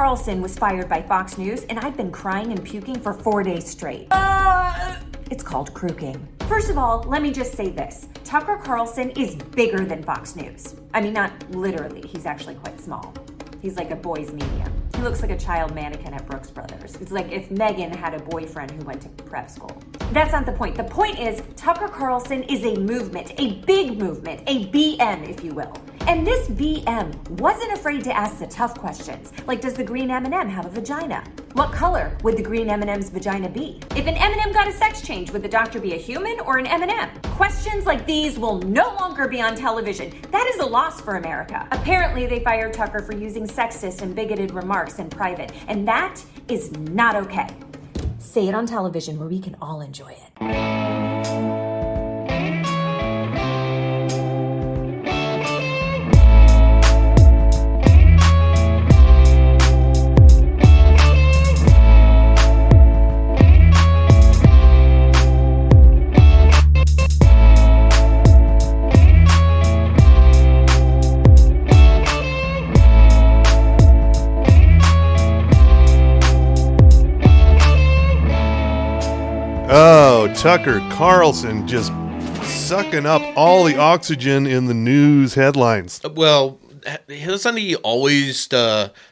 Carlson was fired by Fox News, and I've been crying and puking for 4 days straight. It's called crooking. First of all, let me just say this. Tucker Carlson is bigger than Fox News. I mean, not literally. He's actually quite small. He's like a boy's medium. He looks like a child mannequin at Brooks Brothers. It's like if Megan had a boyfriend who went to prep school. That's not the point. The point is, Tucker Carlson is a movement, a big movement, a BM, if you will. And this BM wasn't afraid to ask the tough questions, like does the green M&M have a vagina? What color would the green M&M's vagina be? If an M&M got a sex change, would the doctor be a human or an M&M? Questions like these will no longer be on television. That is a loss for America. Apparently, they fired Tucker for using sexist and bigoted remarks in private, and that is not okay. Say it on television where we can all enjoy it. Oh, Tucker Carlson just sucking up all the oxygen in the news headlines. Well, hasn't he always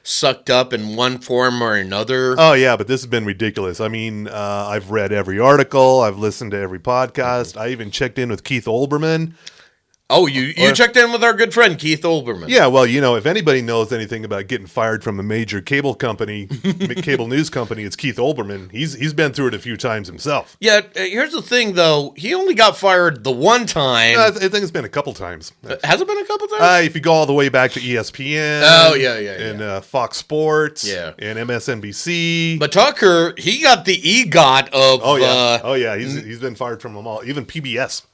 sucked up in one form or another? Oh, yeah, but this has been ridiculous. I mean, I've read every article. I've listened to every podcast. I even checked in with Keith Olbermann. Oh, you checked in with our good friend, Keith Olbermann. Yeah, well, you know, if anybody knows anything about getting fired from a major cable company, cable news company, it's Keith Olbermann. He's been through it a few times himself. Yeah, here's the thing, though. He only got fired the one time. I think it's been a couple times. Has it been a couple times? If you go all the way back to ESPN. Oh, yeah. And Fox Sports. Yeah. And MSNBC. But Tucker, he got the EGOT of... Oh, yeah. He's been fired from them all. Even PBS.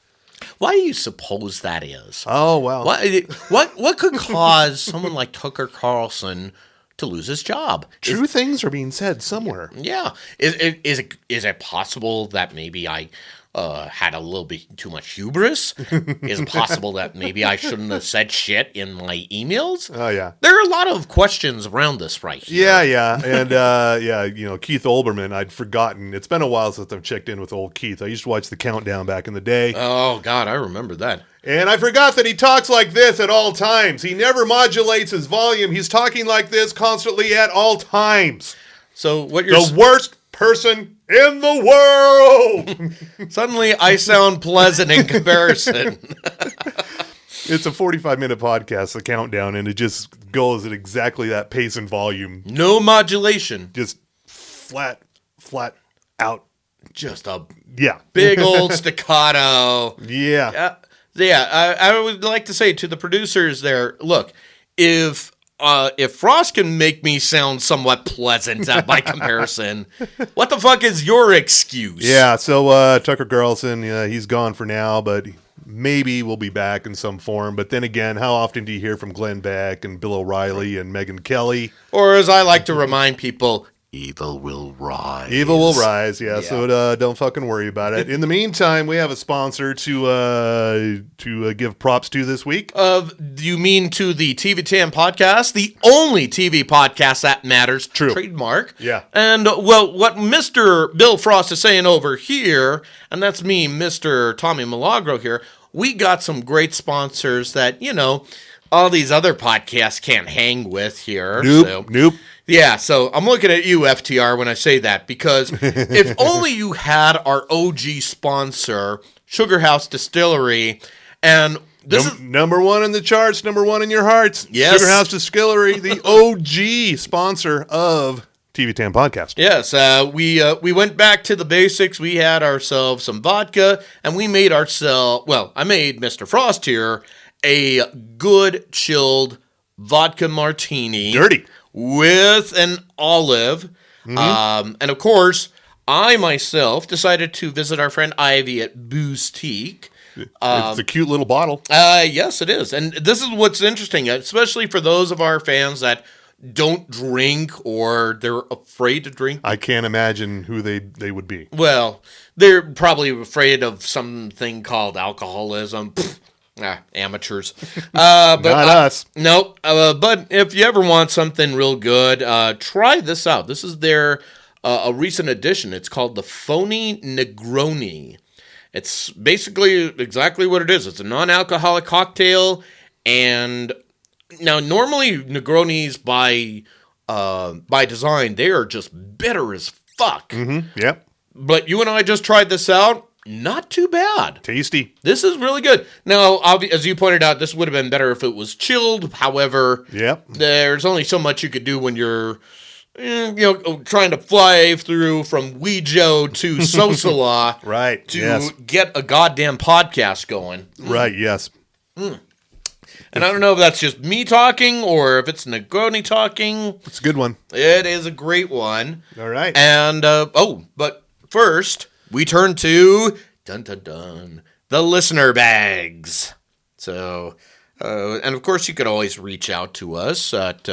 Why do you suppose that is? Oh, well. What could cause someone like Tucker Carlson to lose his job? True things are being said somewhere. Yeah. Is it possible that maybe I had a little bit too much hubris? Is it possible that maybe I shouldn't have said shit in my emails? Oh, yeah. There are a lot of questions around this right here. Yeah. And, Keith Olbermann, I'd forgotten. It's been a while since I've checked in with old Keith. I used to watch The Countdown back in the day. Oh, God, I remember that. And I forgot that he talks like this at all times. He never modulates his volume. He's talking like this constantly at all times. So what you're... The worst person in the world! Suddenly, I sound pleasant in comparison. It's a 45-minute podcast, The Countdown, and it just goes at exactly that pace and volume. No modulation. Just flat out. Just a Yeah. big old staccato. Yeah. I would like to say to the producers there, look, if Frost can make me sound somewhat pleasant by comparison, what the fuck is your excuse? Yeah, so Tucker Carlson, he's gone for now, but maybe we'll be back in some form. But then again, how often do you hear from Glenn Beck and Bill O'Reilly and Megyn Kelly? Or as I like to remind people, evil will rise. Evil will rise, yeah. So don't fucking worry about it. In the meantime, we have a sponsor to give props to this week. You mean to the TV Tan podcast, the only TV podcast that matters? True. Trademark. Yeah. And what Mr. Bill Frost is saying over here, and that's me, Mr. Tommy Milagro here. We got some great sponsors that all these other podcasts can't hang with here. Nope. Yeah, so I'm looking at you, FTR, when I say that, because if only you had our OG sponsor, Sugar House Distillery, and this is... Number one in the charts, number one in your hearts. Yes. Sugar House Distillery, the OG sponsor of TV Tan Podcast. Yes, we went back to the basics. We had ourselves some vodka, and we made ourselves... Well, I made Mr. Frost here a good, chilled vodka martini. Dirty. With an olive. Mm-hmm. And of course, I myself decided to visit our friend Ivy at Boostique. It's a cute little bottle. Yes, it is. And this is what's interesting, especially for those of our fans that don't drink or they're afraid to drink. I can't imagine who they would be. Well, they're probably afraid of something called alcoholism. Amateurs. But Not us. Nope. But if you ever want something real good, try this out. This is their a recent addition. It's called the Phony Negroni. It's basically exactly what it is. It's a non-alcoholic cocktail, and now normally Negronis by design, they are just bitter as fuck. Mm-hmm. Yep. But you and I just tried this out. Not too bad. Tasty. This is really good. Now, as you pointed out, this would have been better if it was chilled. However, Yep. there's only so much you could do when you're, trying to fly through from Weejo to Sosala Right. to get a goddamn podcast going. Right. Yes. And I don't know if that's just me talking or if it's Negroni talking. It's a good one. It is a great one. All right. And, but first, we turn to, the listener bags. So, and of course, you could always reach out to us at,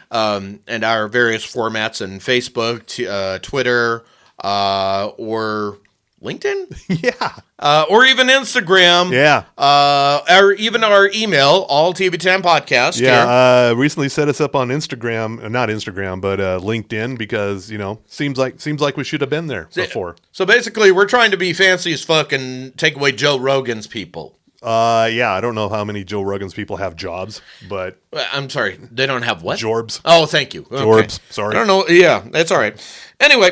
and our various formats in Facebook, Twitter, or LinkedIn? Yeah. Or even Instagram. Yeah. Or even our email, alltv10podcast. Yeah. Recently set us up on Instagram, not Instagram, but LinkedIn, because seems like we should have been there before. So basically, we're trying to be fancy as fuck and take away Joe Rogan's people. Yeah. I don't know how many Joe Rogan's people have jobs, but I'm sorry, they don't have what? Jorbs. Oh, thank you. Okay. Jorbs. Sorry. I don't know. Yeah, that's all right. Anyway,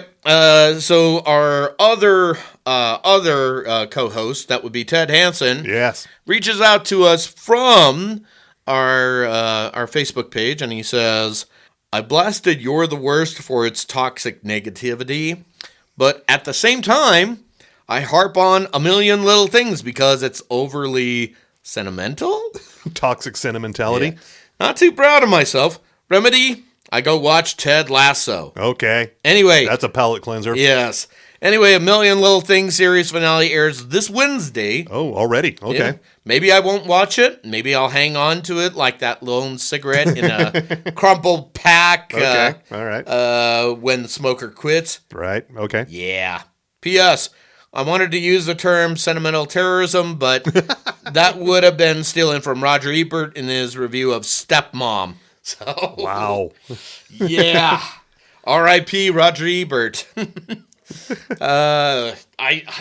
so our other co-host, that would be Ted Hansen, Yes. reaches out to us from our Facebook page, and he says, "I blasted You're the Worst for its toxic negativity, but at the same time, I harp on a million little things because it's overly sentimental." Toxic sentimentality. Yeah. Not too proud of myself. Remedy, I go watch Ted Lasso. Okay. Anyway. That's a palate cleanser. Yes. Anyway, A Million Little Things series finale airs this Wednesday. Oh, already. Okay. Yeah. Maybe I won't watch it. Maybe I'll hang on to it like that lone cigarette in a crumpled pack. Okay. All right. When the smoker quits. Right. Okay. Yeah. P.S. I wanted to use the term sentimental terrorism, but that would have been stealing from Roger Ebert in his review of Stepmom. So, Wow. Yeah. R.I.P. Roger Ebert. I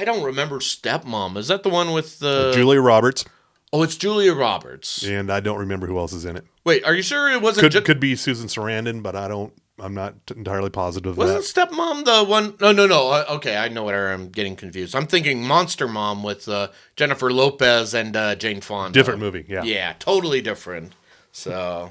don't remember Stepmom. Is that the one with Julia Roberts. Oh, it's Julia Roberts. And I don't remember who else is in it. Wait, are you sure it wasn't? Could be Susan Sarandon, but I'm not entirely positive of Wasn't that. Stepmom the one? No. Okay, I know what I'm getting confused. I'm thinking Monster Mom with Jennifer Lopez and Jane Fonda. Different movie. Yeah. Yeah, totally different. So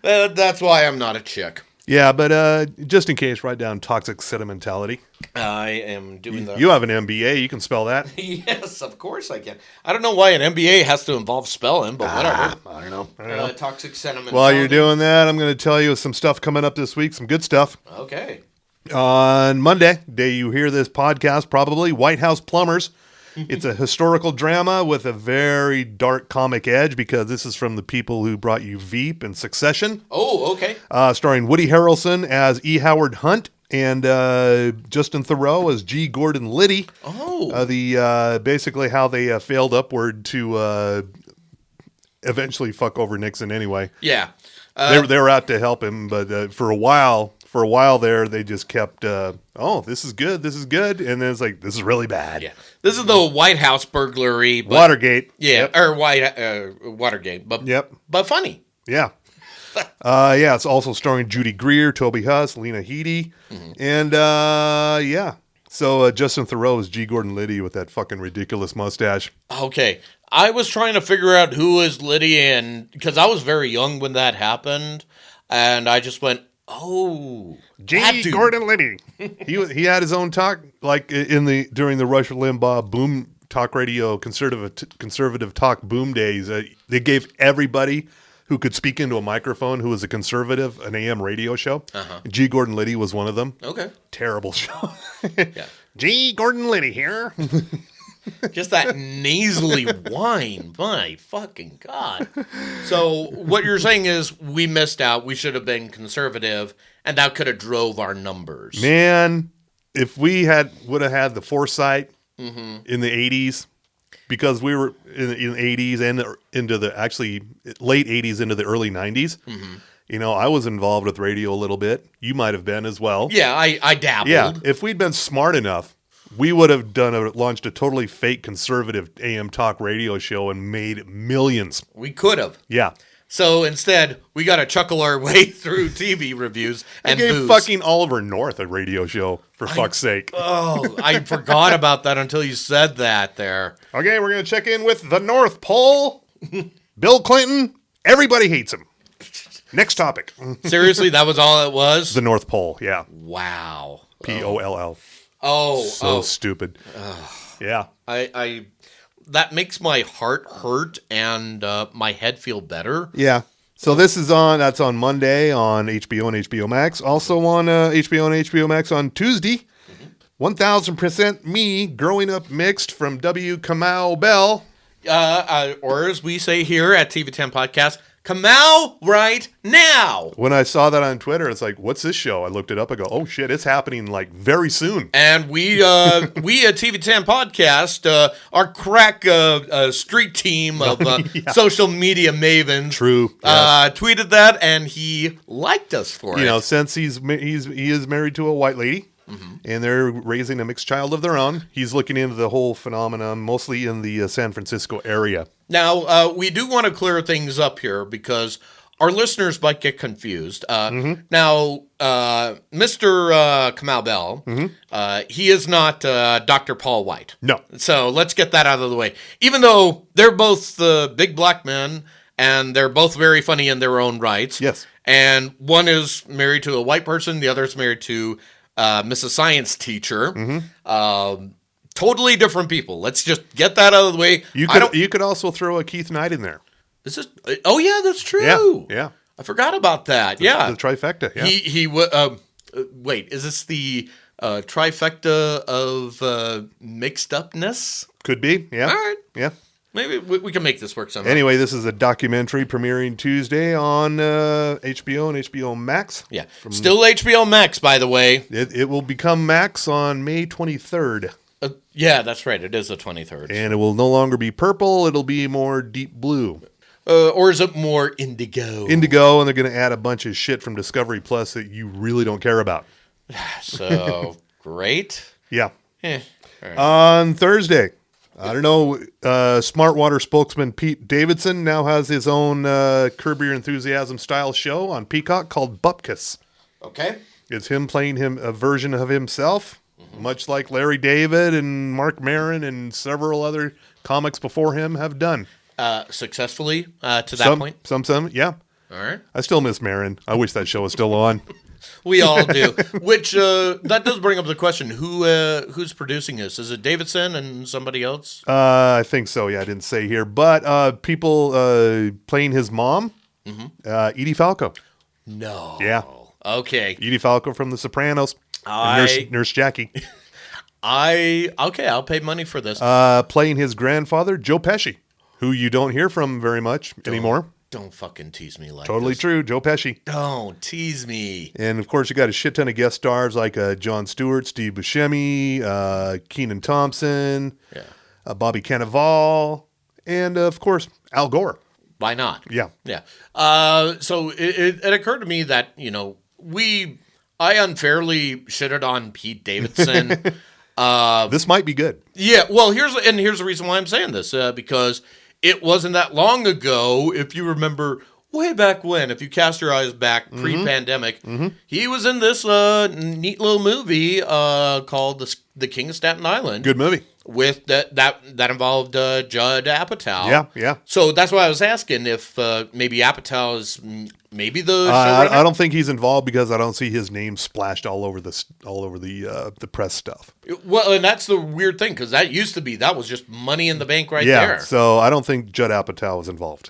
that's why I'm not a chick. Yeah, but just in case, write down toxic sentimentality. I am doing the. You have an MBA. You can spell that. Yes, of course I can. I don't know why an MBA has to involve spelling, but whatever. I don't know. Toxic sentimentality. While you're doing that, I'm going to tell you some stuff coming up this week, some good stuff. Okay. On Monday, day you hear this podcast, probably, White House Plumbers. It's a historical drama with a very dark comic edge because this is from the people who brought you Veep and Succession. Oh, okay. Starring Woody Harrelson as E. Howard Hunt and Justin Theroux as G. Gordon Liddy. Oh. Basically how they failed upward to eventually fuck over Nixon anyway. Yeah. They were out to help him, but for a while there, they just kept, this is good, and then it's like, this is really bad. Yeah. This is the White House burglary. But, Watergate. Yeah, yep. Or Watergate, but but funny. Yeah. It's also starring Judy Greer, Toby Huss, Lena Headey, and so Justin Theroux is G. Gordon Liddy with that fucking ridiculous mustache. Okay. I was trying to figure out who is Liddy, and because I was very young when that happened, and I just went, "Oh, G. Gordon Liddy." He had his own talk, like during the Rush Limbaugh boom talk radio conservative talk boom days. They gave everybody who could speak into a microphone who was a conservative an AM radio show. G. Gordon Liddy was one of them. Okay, terrible show. Yeah, G. Gordon Liddy here. Just that nasally whine. My fucking God. So what you're saying is we missed out. We should have been conservative, and that could have drove our numbers. Man, if we would have had the foresight in the 80s because we were in the 80s and into the actually late 80s into the early 90s. Mm-hmm. You know, I was involved with radio a little bit. You might have been as well. Yeah, I dabbled. Yeah, if we'd been smart enough, we would have launched a totally fake conservative AM talk radio show and made millions. We could have. Yeah. So instead, we got to chuckle our way through TV reviews and gave booze. fucking Oliver North a radio show, for fuck's sake. Oh, I forgot about that until you said that there. Okay, we're going to check in with the North Pole. Bill Clinton, everybody hates him. Next topic. Seriously, that was all it was? The North Pole, yeah. Wow. P-O-L-L. So stupid. Yeah. I that makes my heart hurt and my head feel better. Yeah. So that's on Monday on HBO and HBO Max. Also on HBO and HBO Max on Tuesday. 1000% Me, Growing Up Mixed from W. Kamau Bell. Or as we say here at TV10 Podcast, Kamau right now. When I saw that on Twitter, it's like, what's this show? I looked it up. I go, oh shit, it's happening like very soon. And we at TV10 Podcast, our crack street team of social media mavens, True. Yes. tweeted that, and he liked us for it. You know, since he is married to a white lady. Mm-hmm. And they're raising a mixed child of their own. He's looking into the whole phenomenon, mostly in the San Francisco area. Now, we do want to clear things up here because our listeners might get confused. Now, Mr. Kamau Bell, he is not Dr. Paul White. No. So let's get that out of the way. Even though they're both big black men and they're both very funny in their own rights. Yes. And one is married to a white person, the other is married to Mrs. Science Teacher. Totally different people. Let's just get that out of the way. You could also throw a Keith Knight in there. Oh yeah, that's true. Yeah. I forgot about that. The trifecta. Yeah. Wait, is this the trifecta of mixed upness? Could be. Yeah. All right. Yeah. Maybe we can make this work somehow. Anyway, this is a documentary premiering Tuesday on HBO and HBO Max. Yeah. Still HBO Max, by the way. It will become Max on May 23rd. Yeah, that's right. It is the 23rd. And it will no longer be purple. It'll be more deep blue. Or is it more indigo? Indigo, and they're going to add a bunch of shit from Discovery Plus that you really don't care about. So, great. Yeah. Right. On Thursday, I don't know, Smart Water spokesman Pete Davidson now has his own Curb Your Enthusiasm style show on Peacock called Bupkis. Okay. It's him playing a version of himself, much like Larry David and Mark Maron and several other comics before him have done. Successfully to that point? Some, yeah. All right. I still miss Maron. I wish that show was still on. We all do. Which, that does bring up the question, who's producing this? Is it Davidson and somebody else? I think so, yeah, I didn't say here. But people playing his mom, Edie Falco. No. Yeah. Okay. Edie Falco from The Sopranos. Nurse Jackie. I'll pay money for this. Playing his grandfather, Joe Pesci, who you don't hear from very much anymore. Don't fucking tease me like Totally this. true, Joe Pesci. Don't tease me. And, of course, you got a shit ton of guest stars like Jon Stewart, Steve Buscemi, Kenan Thompson, Bobby Cannavale, and, of course, Al Gore. Why not? Yeah. Yeah. So it occurred to me that, I unfairly shitted on Pete Davidson. This might be good. Yeah, well, here's the reason why I'm saying this, because it wasn't that long ago, if you remember way back when, if you cast your eyes back pre-pandemic, he was in this neat little movie called The King of Staten Island. Good movie. With that involved Judd Apatow. Yeah. So that's why I was asking if maybe Apatow is maybe the showrunner. I don't think he's involved because I don't see his name splashed all over the press stuff. Well, and that's the weird thing because that was just money in the bank there. Yeah, so I don't think Judd Apatow is involved.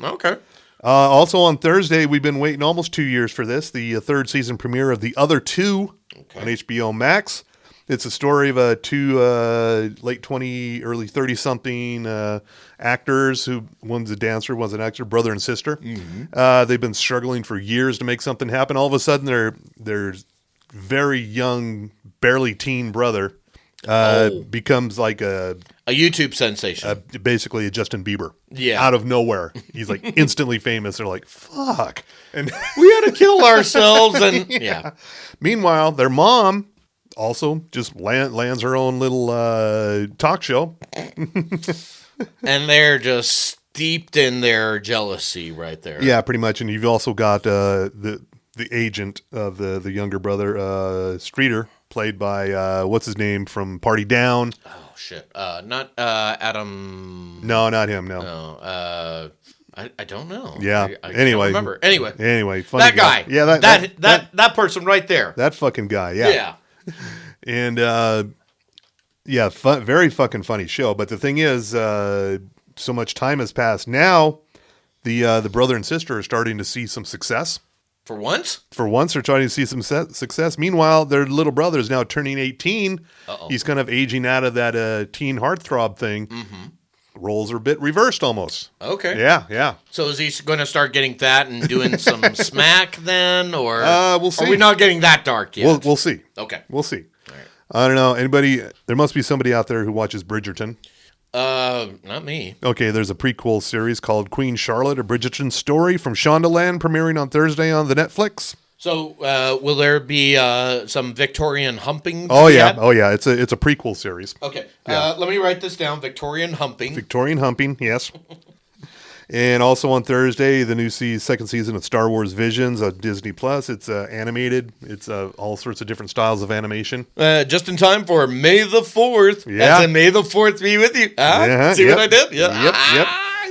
Okay. Also on Thursday, we've been waiting almost 2 years for this, the third season premiere of The Other Two on HBO Max. It's a story of two late 20, early 30-something actors who one's a dancer, one's an actor, brother and sister. They've been struggling for years to make something happen. All of a sudden, their very young, barely teen brother becomes like a YouTube sensation. basically a Justin Bieber. Yeah. Out of nowhere. He's like instantly famous. They're like, fuck. And We had to kill ourselves. And yeah. meanwhile, their mom also just lands her own little talk show. And they're just steeped in their jealousy right there. Yeah, pretty much. And you've also got the agent of the younger brother, Streeter, played by what's his name from Party Down. Oh shit! Not Adam. No, not him. No. No. I don't know. Yeah. I anyway, can't remember. Anyway, funny that guy. Yeah, that person right there. that fucking guy. Yeah. Yeah. And yeah, very fucking funny show. But the thing is, so much time has passed. Now, the brother and sister are starting to see some success. For once? For once, they're trying to see some success. Meanwhile, their little brother is now turning 18. Uh-oh. He's kind of aging out of that teen heartthrob thing. Mm-hmm. Roles are a bit reversed almost. Okay. Yeah. So is he going to start getting fat and doing some smack then? Or we'll see. Are we not getting that dark yet? We'll see. Okay. We'll see. All right. I don't know. Anybody? There must be somebody out there who watches Bridgerton. Not me. Okay, there's a prequel series called Queen Charlotte, a Bridgerton story from Shondaland, premiering on Thursday on the Netflix. So will there be some Victorian humping? Oh yeah, yet? It's a prequel series. Okay. Yeah. Let me write this down. Victorian humping. Victorian Humping, yes. And also on Thursday, the new second season of Star Wars Visions on Disney Plus. It's animated. It's all sorts of different styles of animation. Just in time for May the 4th. Yeah. And May the 4th be with you. See Yep. what I did? Yeah. Yep.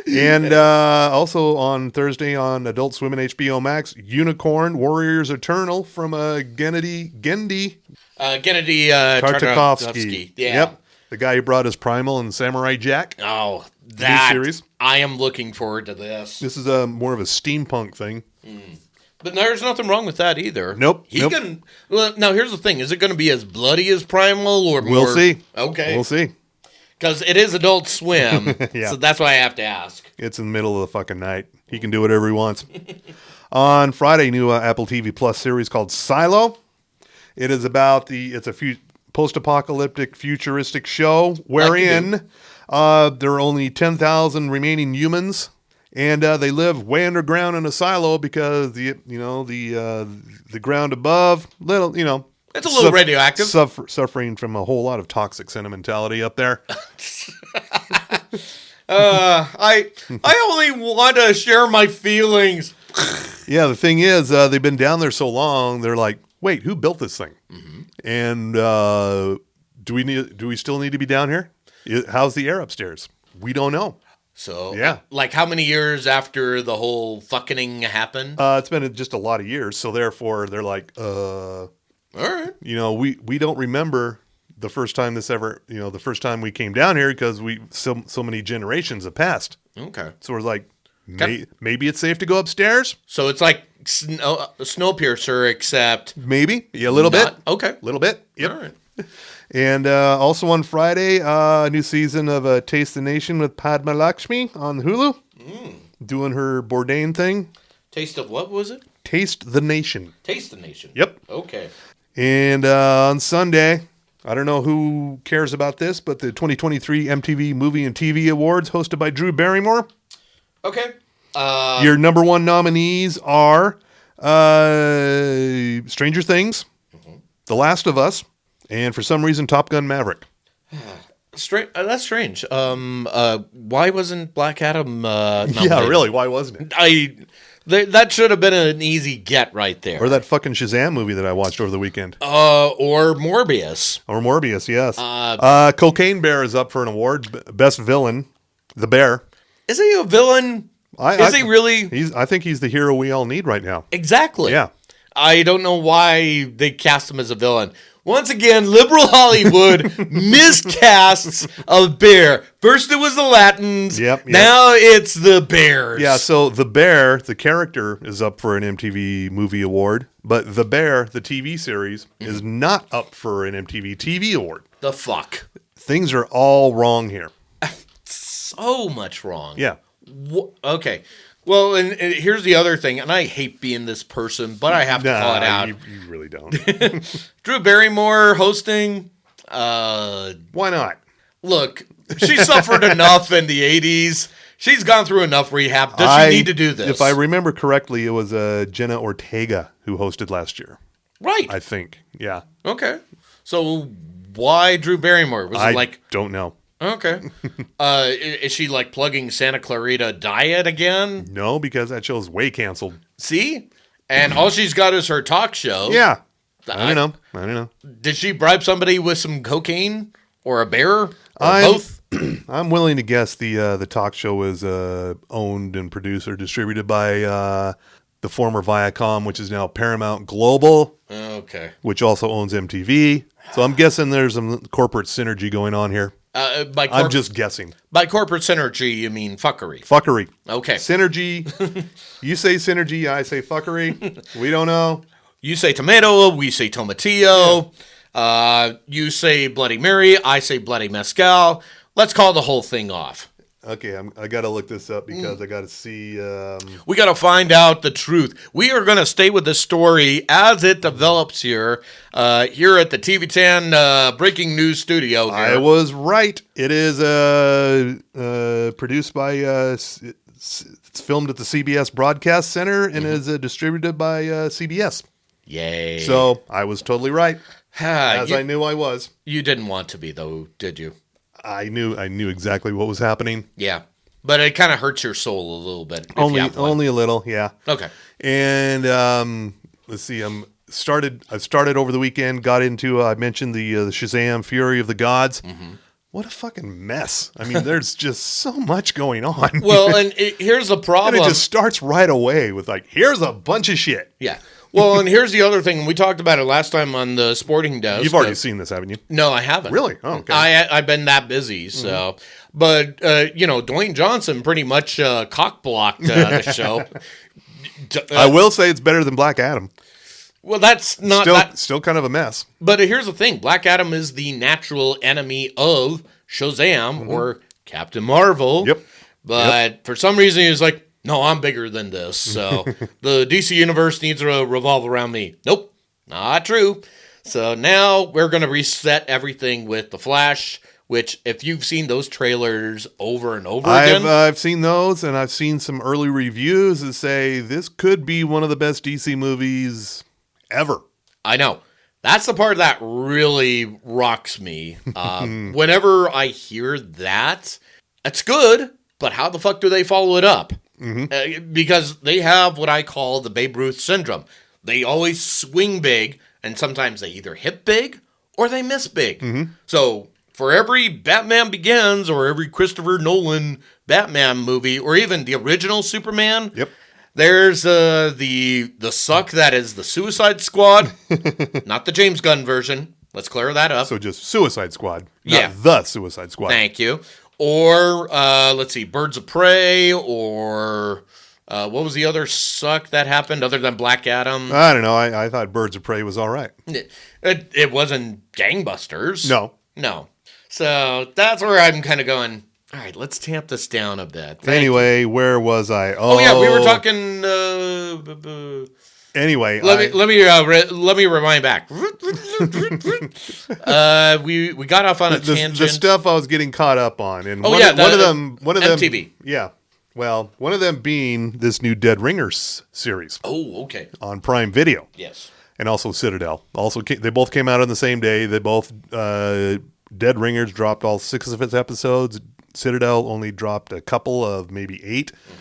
And also on Thursday on Adult Swim and HBO Max, Unicorn Warriors Eternal from Gennady Tartakovsky. Yeah. Yep. The guy who brought us Primal and Samurai Jack. Oh, that series. I am looking forward to this. This is more of a steampunk thing. But there's nothing wrong with that either. Nope. Well, now here's the thing: is it going to be as bloody as Primal, or more? We'll see. Okay, we'll see. Because it is Adult Swim, Yeah. so that's why I have to ask. It's in the middle of the fucking night. He can do whatever he wants. On Friday, new Apple TV Plus series called Silo. It is about it's a post-apocalyptic futuristic show wherein there are only 10,000 remaining humans, and they live way underground in a silo because the ground above It's a little radioactive. Suffering from a whole lot of toxic sentimentality up there. I only want to share my feelings. Yeah, the thing is, they've been down there so long. They're like, wait, who built this thing? Mm-hmm. And do we still need to be down here? How's the air upstairs? We don't know. So, yeah, like how many years after the whole fucking happened? It's been just a lot of years. So therefore, they're like, all right, we don't remember the first time the first time we came down here because so many generations have passed. Okay, so we're like, maybe it's safe to go upstairs. So it's like Snowpiercer, except maybe a little bit. Okay, a little bit. Yep. All right. And also on Friday, a new season of Taste the Nation with Padma Lakshmi on Hulu, doing her Bourdain thing. Taste of what was it? Taste the Nation. Taste the Nation. Yep. Okay. And on Sunday, I don't know who cares about this, but the 2023 MTV Movie and TV Awards hosted by Drew Barrymore. Okay. Your number one nominees are Stranger Things, The Last of Us, and for some reason, Top Gun Maverick. That's strange. Why wasn't Black Adam nominated? Yeah, really, why wasn't it? That should have been an easy get right there. Or that fucking Shazam movie that I watched over the weekend. Or Morbius. Or Morbius, yes. Cocaine Bear is up for an award. Best Villain, the Bear. Is he a villain? Is he really? I think he's the hero we all need right now. Exactly. Yeah. I don't know why they cast him as a villain. Once again, liberal Hollywood miscasts a bear. First it was the Latins. Yep. Now it's the Bears. Yeah, so the Bear, the character, is up for an MTV Movie Award, but the Bear, the TV series, is not up for an MTV TV Award. The fuck? Things are all wrong here. So much wrong. Yeah. Okay. Well, and here's the other thing, and I hate being this person, but I have to call it out. You really don't. Drew Barrymore hosting. Why not? Look, she suffered enough in the 80s. She's gone through enough rehab. Does she need to do this? If I remember correctly, it was Jenna Ortega who hosted last year. Right. I think. Yeah. Okay. So why Drew Barrymore? Was it like... don't know. Okay. Is she like plugging Santa Clarita Diet again? No, because that show's way canceled. See? And all she's got is her talk show. Yeah. I don't know. Did she bribe somebody with some cocaine or a bear or both? I'm willing to guess the talk show is owned and produced or distributed by the former Viacom, which is now Paramount Global. Okay. Which also owns MTV. So I'm guessing there's some corporate synergy going on here. I'm just guessing. By corporate synergy, you mean fuckery. Fuckery. Okay. Synergy. You say synergy, I say fuckery. We don't know. You say tomato, we say tomatillo. Yeah. You say Bloody Mary, I say Bloody Mescal. Let's call the whole thing off. Okay, I got to look this up because I got to see. We got to find out the truth. We are going to stay with this story as it develops here at the TV10 Breaking News Studio. Here. I was right. It is produced by. It's filmed at the CBS Broadcast Center and is distributed by CBS. Yay! So I was totally right, I knew I was. You didn't want to be though, did you? I knew exactly what was happening. Yeah, but it kind of hurts your soul a little bit. Only a little, yeah. Okay. And let's see. I started over the weekend. Got into. I mentioned the Shazam: Fury of the Gods. Mm-hmm. What a fucking mess! I mean, there's just so much going on. Well, and here's the problem. And it just starts right away with like, here's a bunch of shit. Yeah. Well, and here's the other thing. We talked about it last time on the Sporting Desk. You've already seen this, haven't you? No, I haven't. Really? Oh, okay. I've been that busy, so. Mm-hmm. But, Dwayne Johnson pretty much cock-blocked the show. I will say it's better than Black Adam. Well, that's not... Still kind of a mess. But here's the thing. Black Adam is the natural enemy of Shazam or Captain Marvel. Yep. But for some reason, he was like, no, I'm bigger than this, so the DC Universe needs to revolve around me. Nope, not true. So now we're going to reset everything with The Flash, which if you've seen those trailers over and over again. I've seen those, and I've seen some early reviews that say this could be one of the best DC movies ever. I know. That's the part that really rocks me. Whenever I hear that, it's good, but how the fuck do they follow it up? Mm-hmm. Because they have what I call the Babe Ruth syndrome. They always swing big, and sometimes they either hit big or they miss big. Mm-hmm. So for every Batman Begins or every Christopher Nolan Batman movie, or even the original Superman, there's the suck that is the Suicide Squad, not the James Gunn version. Let's clear that up. So just Suicide Squad, not the Suicide Squad. Thank you. Or, let's see, Birds of Prey, or what was the other suck that happened other than Black Adam? I don't know. I thought Birds of Prey was all right. It wasn't gangbusters. No. So that's where I'm kind of going, all right, let's tamp this down a bit. Anyway, where was I? Oh, yeah, we were talking... Anyway, let me rewind back. We got off on a tangent. The stuff I was getting caught up on, and one of them, MTV. Yeah, well, one of them being this new Dead Ringers series. Oh, okay. On Prime Video. Yes, and also Citadel. They both came out on the same day. They both Dead Ringers dropped all 6 of its episodes. Citadel only dropped a couple of maybe 8. Mm-hmm.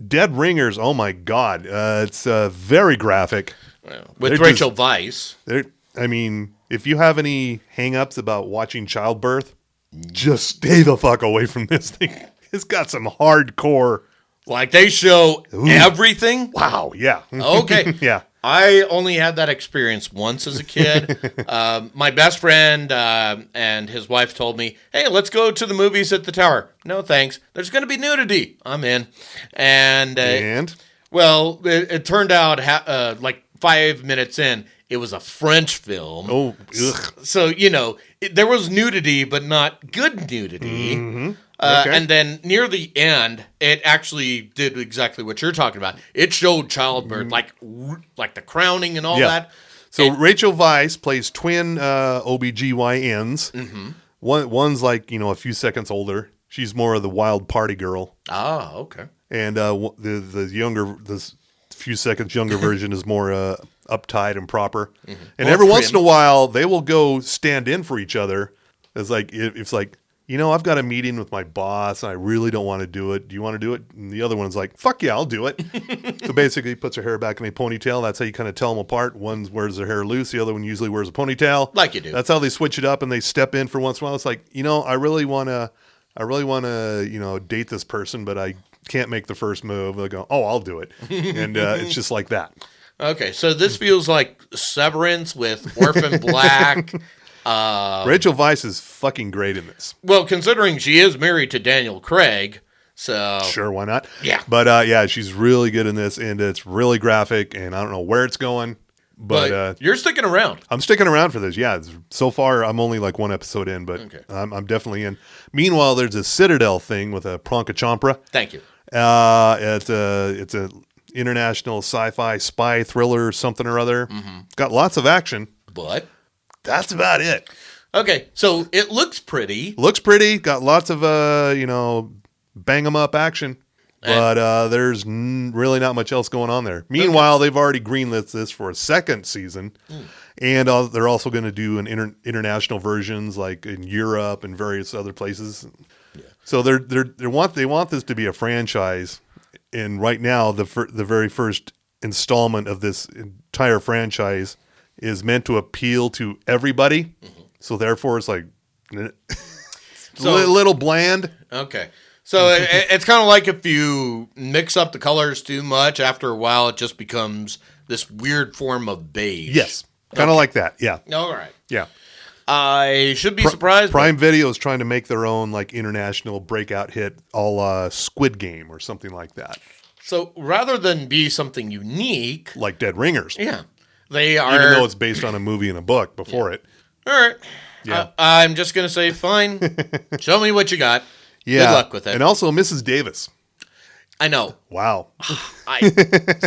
Dead Ringers, oh my God. It's very graphic. Well, with Rachel Weisz. I mean, if you have any hang-ups about watching childbirth, just stay the fuck away from this thing. It's got some hardcore. Like they show everything? Wow, yeah. Okay. Yeah. I only had that experience once as a kid. My best friend and his wife told me, hey, let's go to the movies at the Tower. No, thanks. There's going to be nudity. I'm in. And? Well, it turned out like 5 minutes in, it was a French film. Oh, ugh. So, there was nudity, but not good nudity. Mm-hmm. Okay. And then near the end, it actually did exactly what you're talking about. It showed childbirth, like the crowning and all that. So Rachel Weisz plays twin OBGYNs. Mm-hmm. One's like, a few seconds older. She's more of the wild party girl. Ah, okay. And the few seconds younger version is more uptight and proper. Mm-hmm. And every once in a while, they will go stand in for each other. It's like, I've got a meeting with my boss, and I really don't want to do it. Do you want to do it? And the other one's like, fuck yeah, I'll do it. So basically, puts her hair back in a ponytail. That's how you kind of tell them apart. One wears their hair loose. The other one usually wears a ponytail. Like you do. That's how they switch it up, and they step in for once in a while. It's like, I really want to, date this person, but I can't make the first move. They'll go, oh, I'll do it. And it's just like that. Okay, so this feels like Severance with Orphan Black. Rachel Weisz is fucking great in this. Well, considering she is married to Daniel Craig, so... Sure, why not? Yeah. But, she's really good in this, and it's really graphic, and I don't know where it's going. But you're sticking around. I'm sticking around for this, yeah. So far, I'm only like one episode in, but okay. I'm definitely in. Meanwhile, there's a Citadel thing with a Pranka Champra. Thank you. It's a international sci-fi spy thriller, something or other. Mm-hmm. Got lots of action. But... that's about it. Okay, so it looks pretty. Got lots of, bang 'em up action. But there's really not much else going on there. Meanwhile, they've already greenlit this for a second season. And they're also going to do an international versions like in Europe and various other places. Yeah. So they want this to be a franchise. And right now, the very first installment of this entire franchise is meant to appeal to everybody. Mm-hmm. So therefore it's like a little bland. Okay. So it's kind of like if you mix up the colors too much, after a while it just becomes this weird form of beige. Yes. Kind of like that. Yeah. All right. Yeah. I should be surprised. Prime Video is trying to make their own like international breakout hit a la Squid Game or something like that. So rather than be something unique. Like Dead Ringers. Yeah. They are, even though it's based on a movie and a book before it. All right. Yeah. I'm just going to say, fine. Show me what you got. Yeah. Good luck with it. And also Mrs. Davis. I know. Wow.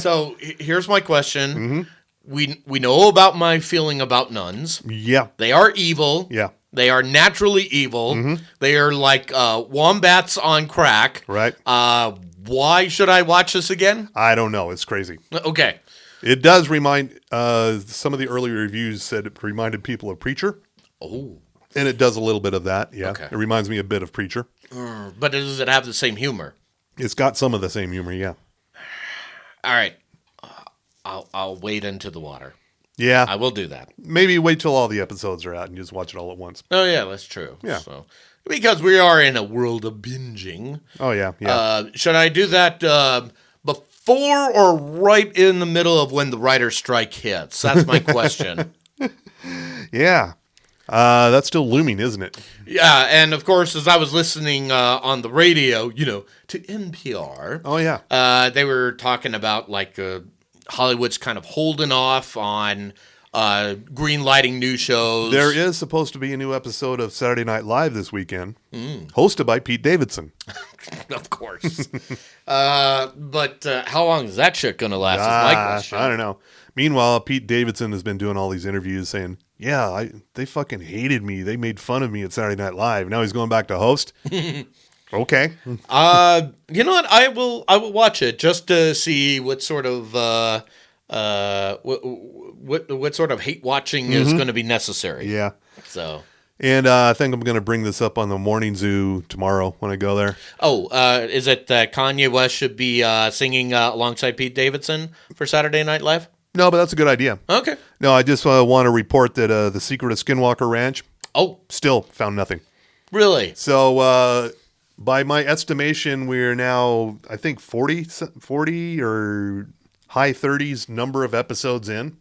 So here's my question. Mm-hmm. We know about my feeling about nuns. Yeah. They are evil. Yeah. They are naturally evil. Mm-hmm. They are like wombats on crack. Right. Why should I watch this again? I don't know. It's crazy. Okay. It does remind, some of the early reviews said it reminded people of Preacher. Oh. And it does a little bit of that, yeah. Okay. It reminds me a bit of Preacher. But does it have the same humor? It's got some of the same humor, yeah. All right. I'll wade into the water. Yeah. I will do that. Maybe wait till all the episodes are out and just watch it all at once. Oh, yeah, that's true. Yeah. So, because we are in a world of binging. Oh, yeah, yeah. Should I do that before or right in the middle of when the writer's strike hits? That's my question. Yeah. That's still looming, isn't it? Yeah, and of course, as I was listening on the radio, to NPR. Oh, yeah. They were talking about, like, Hollywood's kind of holding off on green lighting new shows. There is supposed to be a new episode of Saturday Night Live this weekend, hosted by Pete Davidson. Of course. But how long is that shit going to last is my question. I don't know. Meanwhile, Pete Davidson has been doing all these interviews saying, yeah, they fucking hated me. They made fun of me at Saturday Night Live. Now he's going back to host. Okay. You know what? I will watch it just to see what sort of what sort of hate watching is going to be necessary. Yeah. So. And I think I'm going to bring this up on the Morning Zoo tomorrow when I go there. Oh, is it Kanye West should be singing alongside Pete Davidson for Saturday Night Live? No, but that's a good idea. Okay. No, I just want to report that The Secret of Skinwalker Ranch. Oh. Still found nothing. Really? So by my estimation, we're now, I think, 40 or high 30s number of episodes in.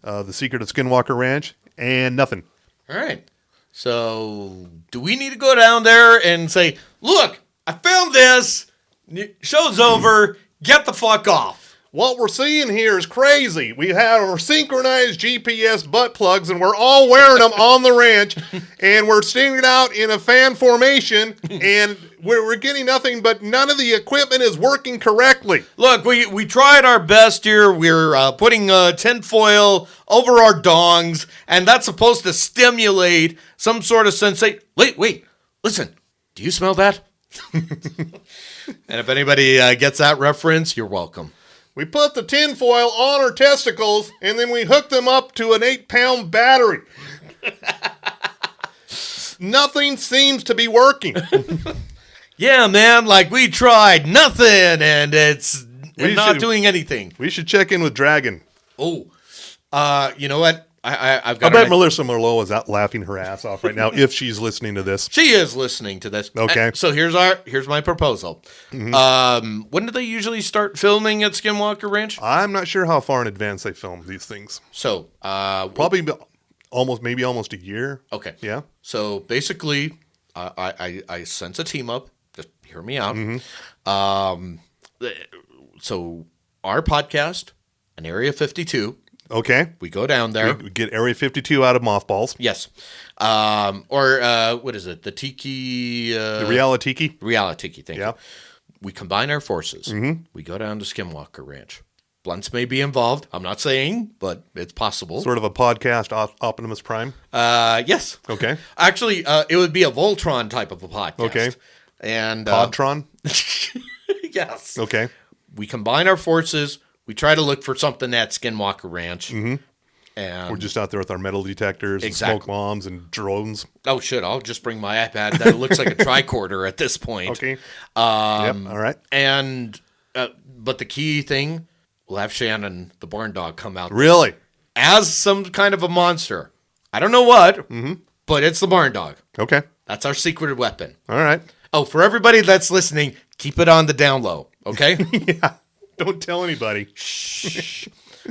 The Secret of Skinwalker Ranch, and nothing. All right. So do we need to go down there and say, look, I found this. Show's over. Get the fuck off. What we're seeing here is crazy. We have our synchronized GPS butt plugs, and we're all wearing them on the ranch, and we're standing out in a fan formation, and we're getting nothing, but none of the equipment is working correctly. Look, we tried our best here. We're putting tinfoil over our dongs, and that's supposed to stimulate some sort of sensation. Wait, listen. Do you smell that? And if anybody gets that reference, you're welcome. We put the tinfoil on our testicles, and then we hook them up to an 8-pound battery. Nothing seems to be working. Yeah, man, like we tried nothing, and it's not doing anything. We should check in with Dragon. Oh, you know what? I've got. I bet Melissa Merlot is out laughing her ass off right now if she's listening to this. She is listening to this. Okay. So here's my proposal. Mm-hmm. When do they usually start filming at Skinwalker Ranch? I'm not sure how far in advance they film these things. So probably almost a year. Okay. Yeah. So basically, I sense a team up. Just hear me out. Mm-hmm. So our podcast, an Area 52. Okay. We go down there. We get Area 52 out of mothballs. Yes. Or what is it? The Tiki... the Reality Tiki? Reality Tiki, thank you. We combine our forces. Mm-hmm. We go down to Skinwalker Ranch. Blunts may be involved. I'm not saying, but it's possible. Sort of a podcast Optimus Prime? Yes. Okay. Actually, it would be a Voltron type of a podcast. Okay. And Podtron? yes. Okay. We combine our forces. We try to look for something at Skinwalker Ranch. Mm-hmm. And we're just out there with our metal detectors and smoke bombs and drones. Oh, shit. I'll just bring my iPad. That looks like a tricorder at this point. Okay. Yep. All right. And, but the key thing, we'll have Shannon, the barn dog, come out. Really? As some kind of a monster. I don't know what, but it's the barn dog. Okay. That's our secret weapon. All right. Oh, for everybody that's listening, keep it on the down low, okay? Yeah. Don't tell anybody. Shh.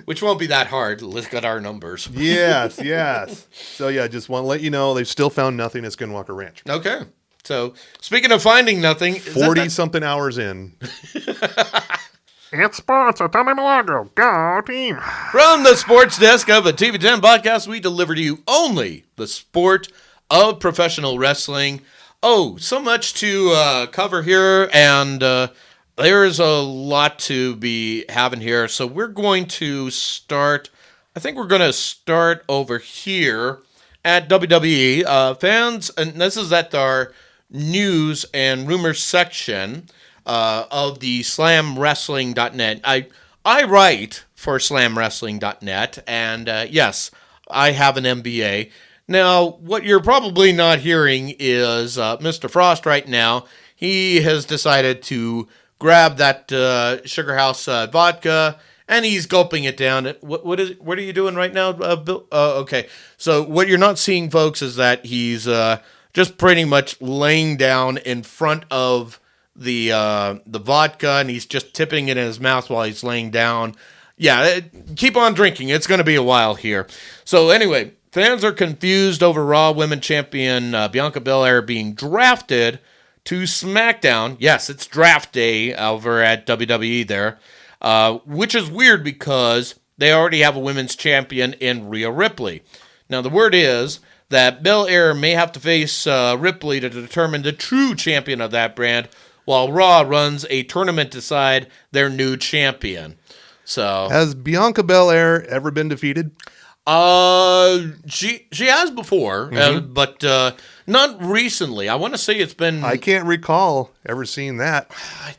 Which won't be that hard. Look at our numbers. Yes. So, yeah, just want to let you know they've still found nothing at Skinwalker Ranch. Okay. So, speaking of finding nothing... 40-something hours in. It's sports with Tommy Milagro. Go team. From the sports desk of a TV10 podcast, we deliver to you only the sport of professional wrestling. Oh, so much to cover here, and there's a lot to be having here. So we're going to start, I think we're going to start over here at WWE. Fans, and this is at our news and rumors section of the slamwrestling.net. I write for slamwrestling.net, and yes, I have an MBA. Now, what you're probably not hearing is Mr. Frost right now. He has decided to grab that Sugar House vodka, and he's gulping it down. What are you doing right now, Bill? Okay. So what you're not seeing, folks, is that he's just pretty much laying down in front of the vodka, and he's just tipping it in his mouth while he's laying down. Yeah, keep on drinking. It's going to be a while here. So anyway, fans are confused over Raw Women Champion Bianca Belair being drafted to SmackDown. Yes, it's draft day over at WWE there, which is weird because they already have a women's champion in Rhea Ripley. Now, the word is that Belair may have to face Ripley to determine the true champion of that brand, while Raw runs a tournament to decide their new champion. So, has Bianca Belair ever been defeated? She has before, but not recently. I want to say it's been... I can't recall ever seeing that.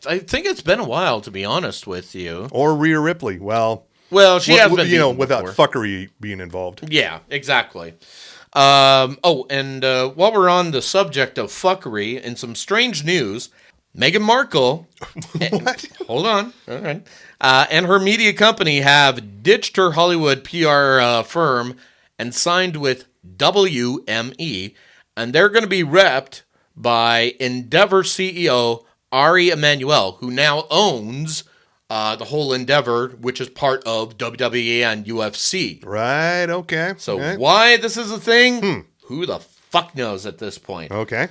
I think it's been a while, to be honest with you. Or Rhea Ripley. Well, she has been without before. fuckery being involved. Yeah, exactly. While we're on the subject of fuckery and some strange news, Meghan Markle... What? Hold on. All right. And her media company have ditched her Hollywood PR firm and signed with WME, and they're going to be repped by Endeavor CEO Ari Emanuel, who now owns the whole Endeavor, which is part of WWE and UFC. Right, okay. So okay. Why this is a thing? Who the fuck knows at this point? Okay.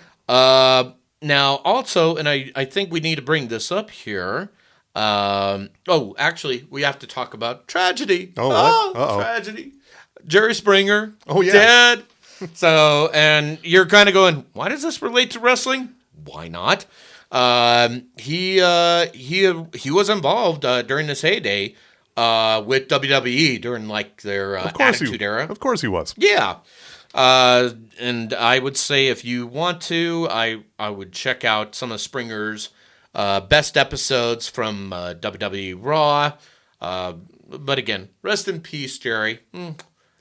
Now, also, and I think we need to bring this up here. Actually, we have to talk about tragedy. Oh, what? Uh-oh. Tragedy. Jerry Springer. Oh, yeah. Dead. So, and you're kind of going, why does this relate to wrestling? Why not? He was involved during this heyday with WWE during like their Attitude Era. Of course he was. Yeah. And I would say if you want to, I would check out some of Springer's best episodes from WWE Raw. But again, rest in peace, Jerry.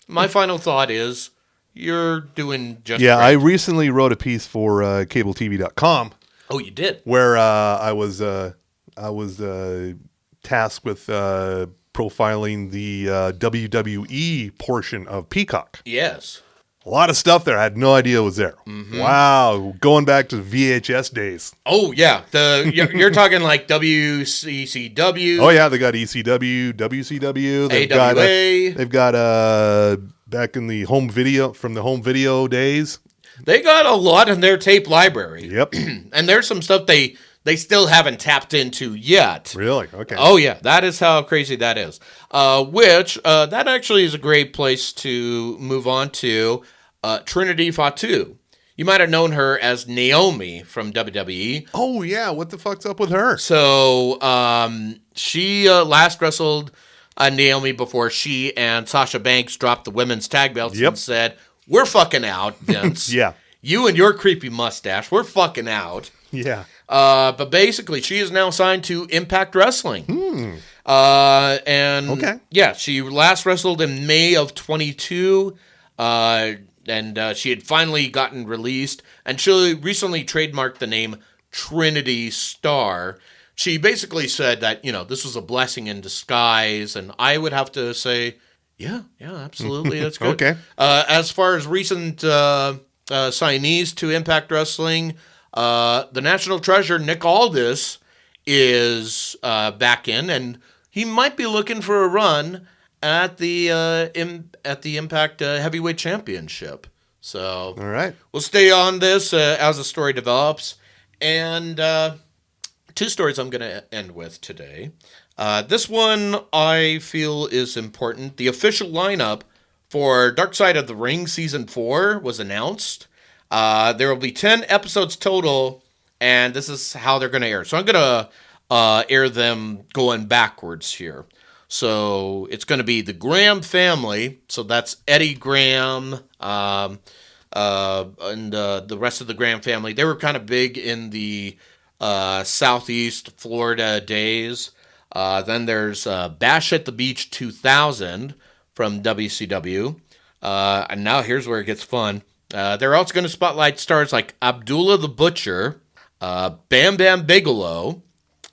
My final thought is you're doing just Yeah, great. I recently wrote a piece for CableTV.com Oh, you did? where I was tasked with profiling the WWE portion of Peacock. Yes. A lot of stuff there. I had no idea was there. Mm-hmm. Wow, going back to VHS days. Oh, yeah. You're talking like WCCW. Oh yeah, they got ECW, WCW. AWA. They've got back in the home video days. They got a lot in their tape library. Yep. And there's some stuff they still haven't tapped into yet. Really? Okay. Oh, yeah. That is how crazy that is. That actually is a great place to move on to Trinity Fatu. You might have known her as Naomi from WWE. Oh yeah, what the fuck's up with her? So she last wrestled Naomi before she and Sasha Banks dropped the women's tag belts and said, "We're fucking out, Vince. Yeah. You and your creepy mustache, we're fucking out." Yeah. But basically, she is now signed to Impact Wrestling. And Okay. yeah, she last wrestled in May of 22. And she had finally gotten released, and she recently trademarked the name Trinity Star. She basically said that, this was a blessing in disguise, and I would have to say, yeah, absolutely, that's good. Okay. As far as recent signees to Impact Wrestling, the National Treasure, Nick Aldis, is back in, and he might be looking for a run at the Impact Heavyweight Championship. So, All right. we'll stay on this as the story develops. And two stories I'm going to end with today. This one I feel is important. The official lineup for Dark Side of the Ring Season 4 was announced. There will be 10 episodes total, and this is how they're going to air. So I'm going to air them going backwards here. So it's going to be the Graham family. So that's Eddie Graham and the rest of the Graham family. They were kind of big in the Southeast Florida days. Then there's Bash at the Beach 2000 from WCW. And now here's where it gets fun. They're also going to spotlight stars like Abdullah the Butcher, Bam Bam Bigelow,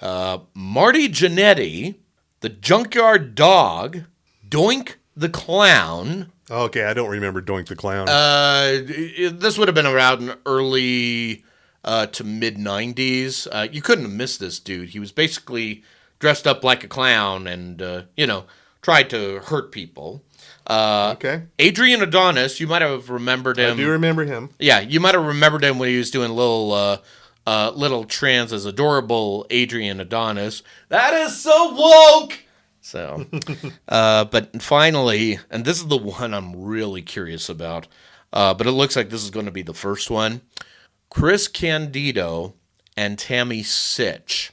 Marty Jannetty, the Junkyard Dog, Doink the Clown. Okay, I don't remember Doink the Clown. This would have been around early to mid-90s. You couldn't have missed this dude. He was basically dressed up like a clown and, tried to hurt people. Okay. Adrian Adonis, you might have remembered him. I do remember him. Yeah, you might have remembered him when he was doing little trans as adorable Adrian Adonis. That is so woke! So, but finally, and this is the one I'm really curious about, but it looks like this is going to be the first one. Chris Candido and Tammy Sitch.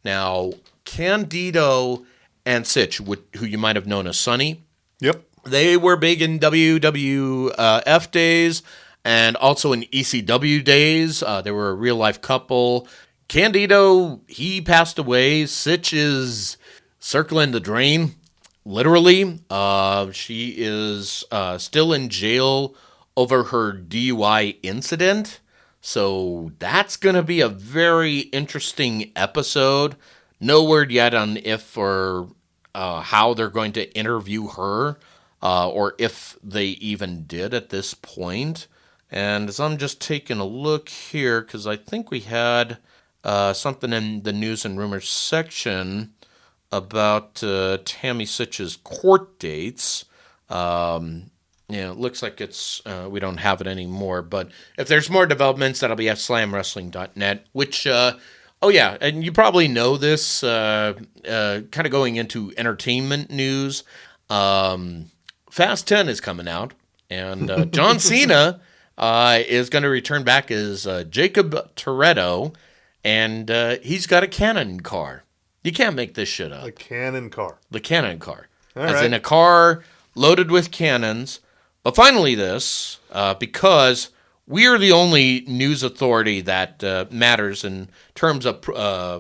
Now, Candido and Sitch, who you might have known as Sonny, Yep. they were big in WWF days and also in ECW days. They were a real-life couple. Candido, he passed away. Sitch is circling the drain, literally. She is still in jail over her DUI incident. So that's going to be a very interesting episode. No word yet on if or how they're going to interview her, or if they even did at this point. And as I'm just taking a look here, because I think we had something in the news and rumors section about Tammy Sitch's court dates. It looks like it's we don't have it anymore. But if there's more developments, that'll be at slamwrestling.net, which... oh, yeah, and you probably know this, kind of going into entertainment news. Fast 10 is coming out, and John Cena is going to return back as Jacob Toretto, and he's got a cannon car. You can't make this shit up. A cannon car. The cannon car. All As right. in a car loaded with cannons. But finally this, because we are the only news authority that matters in terms of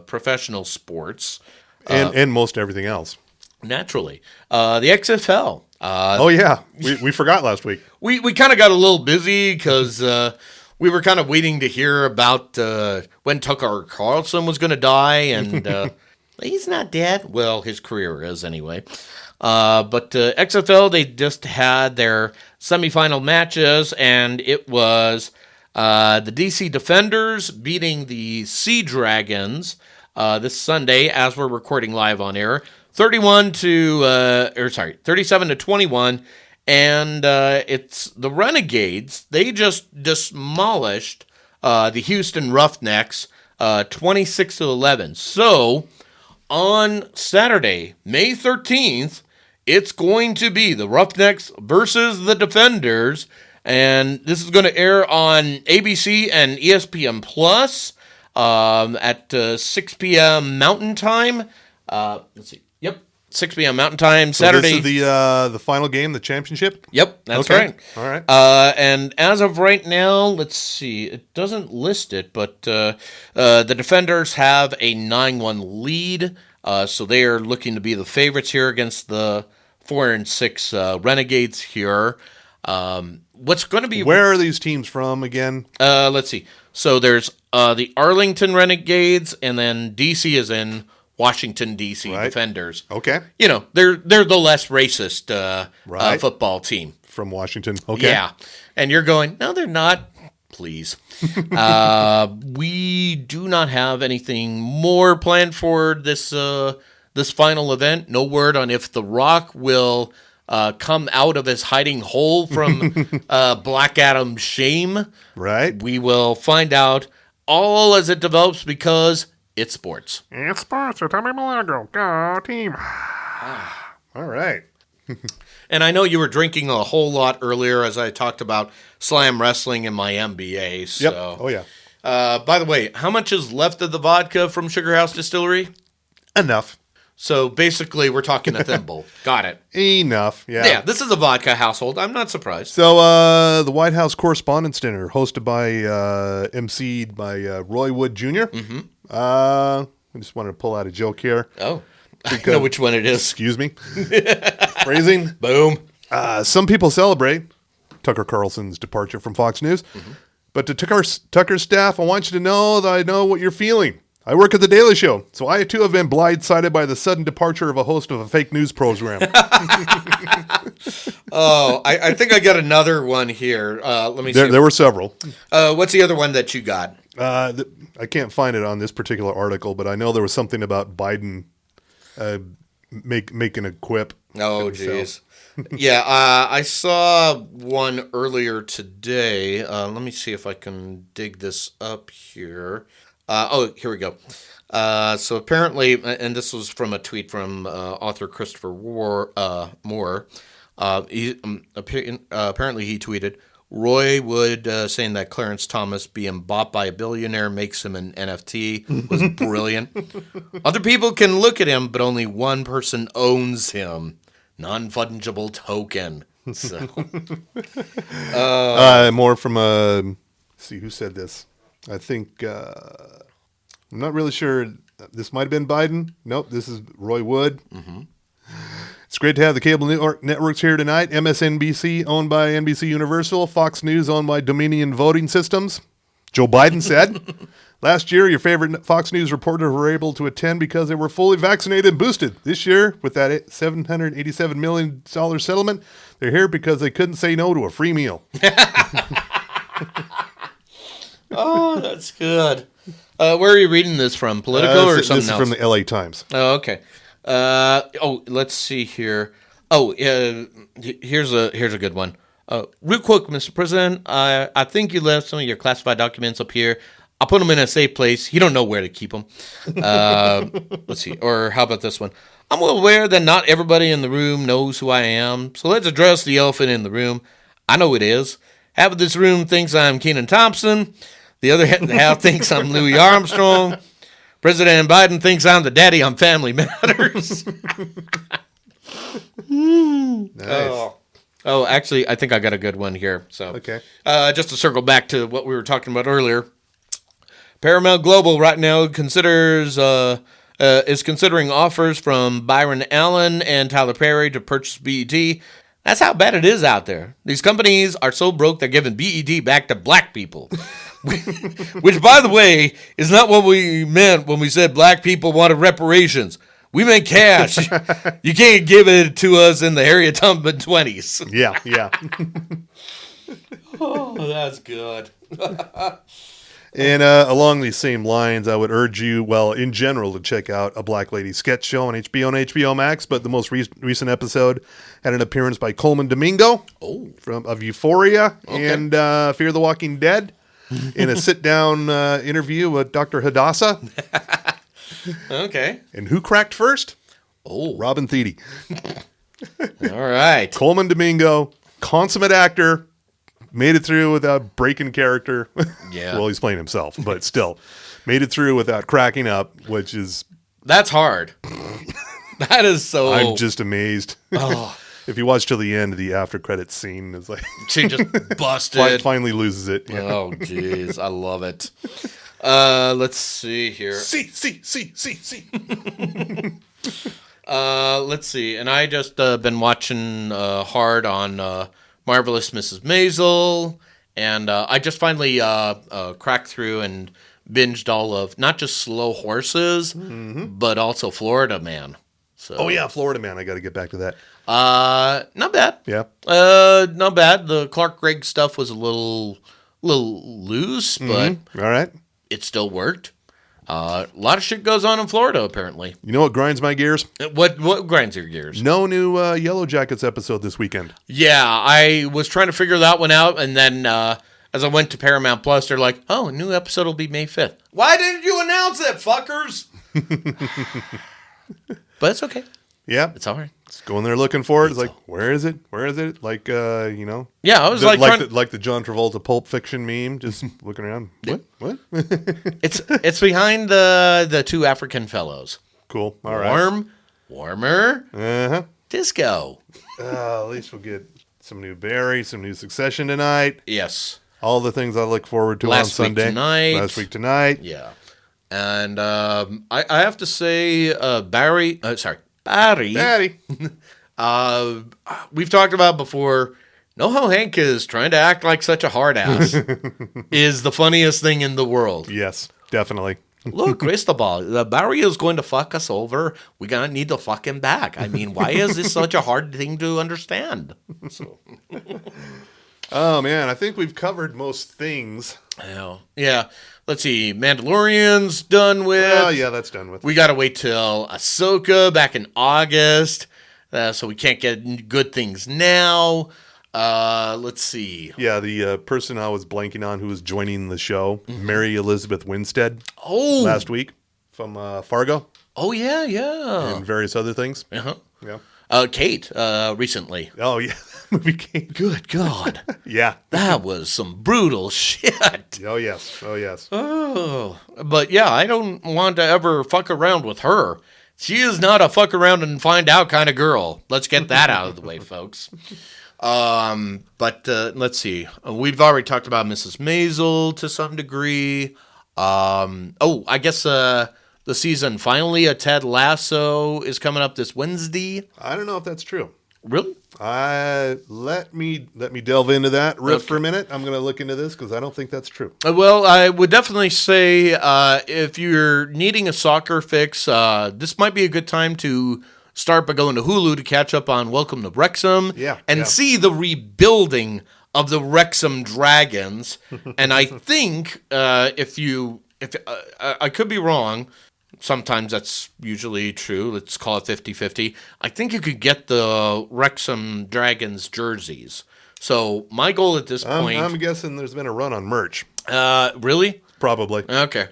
professional sports. And most everything else. Naturally. The XFL. Oh, yeah. We forgot last week. We kind of got a little busy because we were kind of waiting to hear about when Tucker Carlson was going to die, and he's not dead. Well, his career is anyway. But XFL, they just had their semifinal matches, and it was the DC Defenders beating the Sea Dragons this Sunday, as we're recording live on air, 37 to 21, and it's the Renegades. They just demolished the Houston Roughnecks, 26 to 11. So on Saturday, May 13th, it's going to be the Roughnecks versus the Defenders, and this is going to air on ABC and ESPN Plus at 6 p.m. Mountain Time. Let's see. Yep, 6 p.m. Mountain Time, Saturday. So this is the final game, the championship? Yep, that's Okay. right. All right. And as of right now, let's see. It doesn't list it, but the Defenders have a 9-1 lead, so they are looking to be the favorites here against the 4-6 Renegades here. What's going to be... Where are these teams from again? Let's see. So there's the Arlington Renegades, and then DC is in Washington, D.C. Right. Defenders. Okay. You know, they're the less racist Right. football team. From Washington. Okay. Yeah. And you're going, no, they're not. Please. We do not have anything more planned for this this final event. No word on if The Rock will come out of his hiding hole from Black Adam's shame. Right. We will find out all as it develops because it's sports. It's sports with Tommy Milagro. Go team. All right. And I know you were drinking a whole lot earlier as I talked about slam wrestling in my MBA. So. Yep. Oh, yeah. By the way, how much is left of the vodka from Sugar House Distillery? Enough. So basically, we're talking a thimble. Got it. Enough. Yeah. Yeah, this is a vodka household. I'm not surprised. So the White House Correspondents' Dinner, hosted by, emceed by Roy Wood Jr. Mm-hmm. I just wanted to pull out a joke here. Oh, I know which one it is. Excuse me. Phrasing. Boom. Some people celebrate Tucker Carlson's departure from Fox News. Mm-hmm. But to Tucker's staff, I want you to know that I know what you're feeling. I work at The Daily Show, so I too have been blindsided by the sudden departure of a host of a fake news program. Oh, I think I got another one here. Let me see. There were several. What's the other one that you got? I can't find it on this particular article, but I know there was something about Biden making a quip. Oh, himself. jeez. Yeah, I saw one earlier today. Let me see if I can dig this up here. Here we go. So apparently, and this was from a tweet from author Christopher Moore. Apparently he tweeted, Roy Wood saying that Clarence Thomas being bought by a billionaire makes him an NFT was brilliant. Other people can look at him, but only one person owns him. Non-fungible token. So, more from let's see who said this. I think I'm not really sure. This might have been Biden. Nope, this is Roy Wood. Mm-hmm. It's great to have the cable networks here tonight. MSNBC, owned by NBC Universal. Fox News, owned by Dominion Voting Systems. Joe Biden said, last year, your favorite Fox News reporters were able to attend because they were fully vaccinated and boosted. This year, with that $787 million settlement, they're here because they couldn't say no to a free meal. Oh, that's good. Where are you reading this from? Politico or something else? This is from the LA Times. Oh, okay. Let's see here. Here's a good one. Real quick, Mr. President, I think you left some of your classified documents up here. I'll put them in a safe place. You don't know where to keep them. Let's see. Or how about this one? I'm well aware that not everybody in the room knows who I am, so let's address the elephant in the room. I know it is. Half of this room thinks I'm Kenan Thompson. The other half thinks I'm Louis Armstrong. President Biden thinks I'm the daddy on Family Matters. Nice. Oh, actually, I think I got a good one here. So, Okay. Just to circle back to what we were talking about earlier, Paramount Global right now is considering offers from Byron Allen and Tyler Perry to purchase BET. That's how bad it is out there. These companies are so broke they're giving BET back to black people. Which, by the way, is not what we meant when we said black people wanted reparations. We meant cash. You can't give it to us in the Harriet Tubman 20s. Yeah. Oh, that's good. And along these same lines, I would urge you, well, in general, to check out A Black Lady Sketch Show on HBO Max. But the most recent episode had an appearance by Coleman Domingo of Euphoria and Fear the Walking Dead in a sit-down interview with Dr. Hadassah. Okay. And who cracked first? Oh. Robin Thede. All right. Coleman Domingo, consummate actor, made it through without breaking character. Yeah. Well, he's playing himself, but still made it through without cracking up, which is... That's hard. That is so... I'm just amazed. Oh. If you watch till the end, the after credits scene is like... She just busted. finally loses it. Yeah. Oh, jeez. I love it. Let's see here. See. Let's see. And I just been watching hard on Marvelous Mrs. Maisel. And I just finally cracked through and binged all of not just Slow Horses, but also Florida Man. So, Oh, yeah, Florida Man. I got to get back to that. not bad. Yeah. Not bad. The Clark Gregg stuff was a little loose, but All right. it still worked. A lot of shit goes on in Florida, apparently. You know what grinds my gears? What grinds your gears? No new Yellow Jackets episode this weekend. Yeah, I was trying to figure that one out, and then as I went to Paramount Plus, they're like, "Oh, a new episode will be May 5th." Why didn't you announce it, fuckers? But it's okay. Yeah. It's all right. Just going there looking for it. It's like, where is it? Where is it? Like, you know. Yeah, I was The- like, trying, like the John Travolta Pulp Fiction meme, just looking around. What? it's behind the two African fellows. Cool. All right. Warmer, Uh-huh. disco. At least we'll get some new Barry, some new Succession tonight. Yes. All the things I look forward to Last on week Sunday. tonight. Last week tonight. Yeah. And I have to say, Barry. Barry. Daddy. We've talked about before. NoHo Hank is trying to act like such a hard ass. Is the funniest thing in the world. Yes, definitely. Look, Cristobal, the Barry is going to fuck us over. We're gonna need to fuck him back. I mean, why is this such a hard thing to understand? So. Oh, man. I think we've covered most things. Yeah. Let's see. Mandalorian's done with. Oh, yeah, that's done with. We got to wait till Ahsoka back in August. So we can't get good things now. Let's see. Yeah, the person I was blanking on who was joining the show, Mary Elizabeth Winstead, last week from Fargo Oh, yeah. and various other things. Uh-huh. Yeah. Kate, recently. Oh, yeah. Movie came. Good God. Yeah. That was some brutal shit. Oh, yes. Oh, yes. Oh. But yeah, I don't want to ever fuck around with her. She is not a fuck around and find out kind of girl. Let's get that out of the way, folks. But let's see. We've already talked about Mrs. Maisel to some degree. I guess the season finally of Ted Lasso is coming up this Wednesday. I don't know if that's true. Really? Let me delve into that for a minute. I'm going to look into this because I don't think that's true. Well, I would definitely say if you're needing a soccer fix, this might be a good time to start by going to Hulu to catch up on Welcome to Wrexham and see the rebuilding of the Wrexham Dragons. And I think if I could be wrong, sometimes that's usually true. Let's call it 50-50. I think you could get the Wrexham Dragons jerseys. So my goal at this point... I'm guessing there's been a run on merch. Really? Probably. Okay.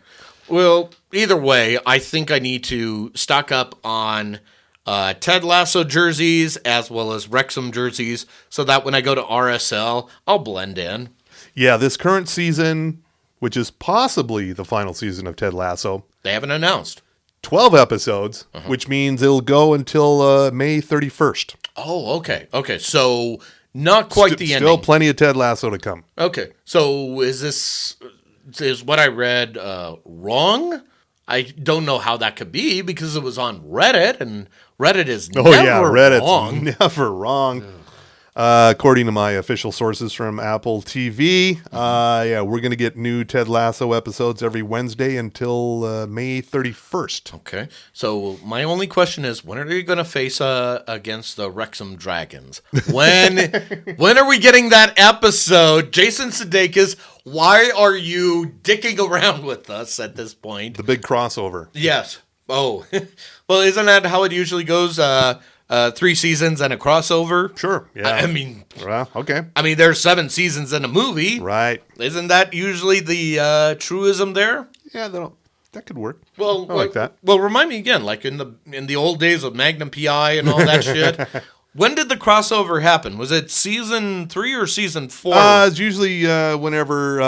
Well, either way, I think I need to stock up on Ted Lasso jerseys as well as Wrexham jerseys so that when I go to RSL, I'll blend in. Yeah, this current season which is possibly the final season of Ted Lasso. They haven't announced. 12 episodes, which means it'll go until May 31st. Oh, okay. Okay, so not quite the ending. Still plenty of Ted Lasso to come. Okay, so is what I read wrong? I don't know how that could be because it was on Reddit, and Reddit is Reddit's wrong. never wrong. According to my official sources from Apple TV, we're going to get new Ted Lasso episodes every Wednesday until May 31st. Okay, so my only question is, when are they going to face against the Wrexham Dragons? When are we getting that episode? Jason Sudeikis, why are you dicking around with us at this point? The big crossover. Yes. Oh, well, isn't that how it usually goes? 3 seasons and a crossover? Sure. Yeah. I mean, well, okay. I mean, there's 7 seasons in a movie. Right. Isn't that usually the truism there? Yeah, that could work. Well, I like that. Well, remind me again, like in the old days of Magnum PI and all that shit. When did the crossover happen? Was it season 3 or season 4? It's usually whenever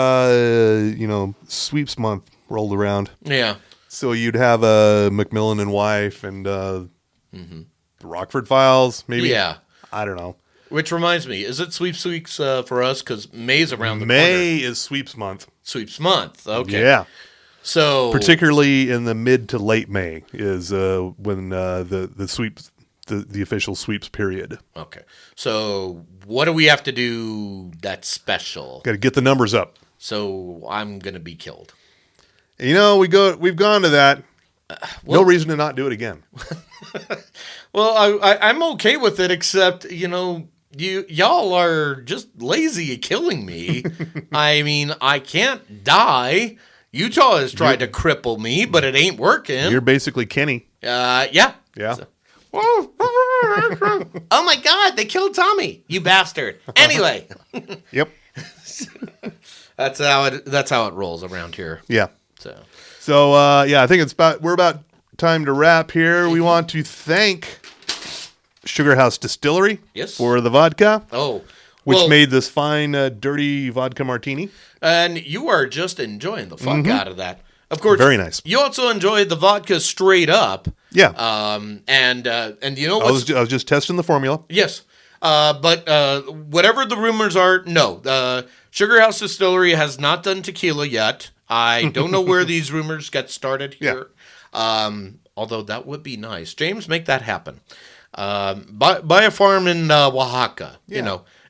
sweeps month rolled around. Yeah. So you'd have Macmillan and Wife and the Rockford Files, maybe. Yeah. I don't know. Which reminds me, is it Sweeps Weeks for us? Because May's around the May corner. is sweeps month. Sweeps month. Okay. Yeah. So particularly in the mid to late May is when the sweeps the official sweeps period. Okay. So what do we have to do that's special? Got to get the numbers up. So I'm going to be killed. We've gone to that. No reason to not do it again. Well, I'm okay with it, except, y'all are just lazy at killing me. I mean, I can't die. Utah has tried to cripple me, but it ain't working. You're basically Kenny. Yeah. Yeah. Oh my God, they killed Tommy, you bastard. Anyway. Yep. That's how it rolls around here. Yeah. So I think we're about time to wrap here. We want to thank Sugar House Distillery for the vodka. Which made this fine, dirty vodka martini. And you are just enjoying the fuck out of that. Of course, very nice. You also enjoyed the vodka straight up. Yeah. And you know what? I was just testing the formula. Yes. But whatever the rumors are, no. Sugar House Distillery has not done tequila yet. I don't know where these rumors get started here. Although that would be nice. James, make that happen. Buy a farm in Oaxaca,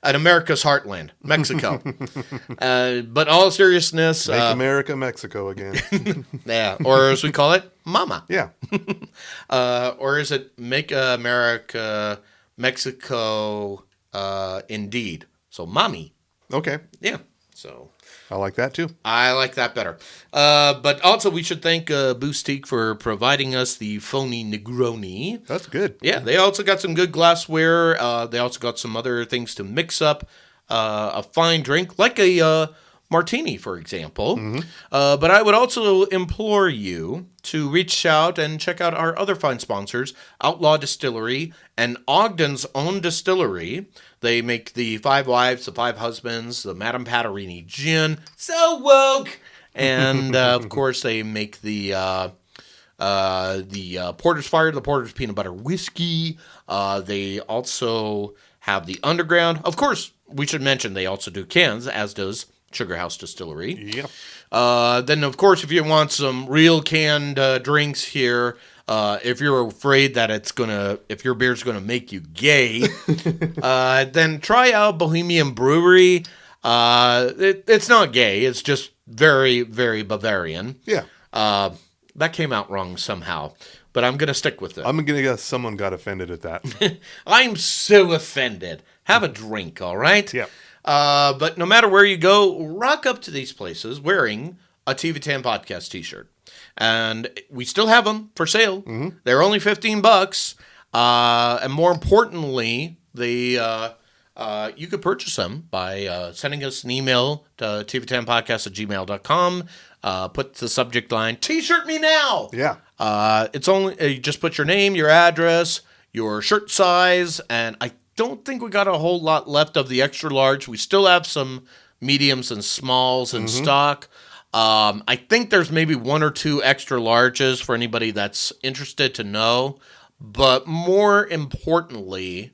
at America's heartland, Mexico. But all seriousness... Make America Mexico again. Yeah, or as we call it, Mama. Yeah. Or is it Make America Mexico Indeed? So, Mommy. Okay. Yeah, so... I like that too. I like that better. But also, we should thank Boostique for providing us the phony Negroni. That's good. Yeah, they also got some good glassware. They also got some other things to mix up a fine drink, like a martini, for example. But I would also implore you to reach out and check out our other fine sponsors, Outlaw Distillery and Ogden's own distillery. They make the 5 Wives, the 5 Husbands, the Madame Patarini gin. So woke! And, of course, they make the Porter's Fire, the Porter's Peanut Butter Whiskey. They also have the Underground. Of course, we should mention they also do cans, as does Sugar House Distillery. Yeah. Then, of course, if you want some real canned drinks here, if you're afraid that if your beer's gonna make you gay, then try out Bohemian Brewery. It's not gay. It's just very, very Bavarian. Yeah. That came out wrong somehow, but I'm gonna stick with it. I'm gonna guess someone got offended at that. I'm so offended. Have a drink, all right? Yeah. But no matter where you go, rock up to these places wearing a TV10 Podcast t-shirt. And we still have them for sale. They're only $15. And more importantly, you could purchase them by sending us an email to tv10podcast@gmail.com. Put the subject line, T-shirt me now. Yeah. It's only, you just put your name, your address, your shirt size, and I don't think we got a whole lot left of the extra large. We still have some mediums and smalls in stock. I think there's maybe 1 or 2 extra larges for anybody that's interested to know. But more importantly,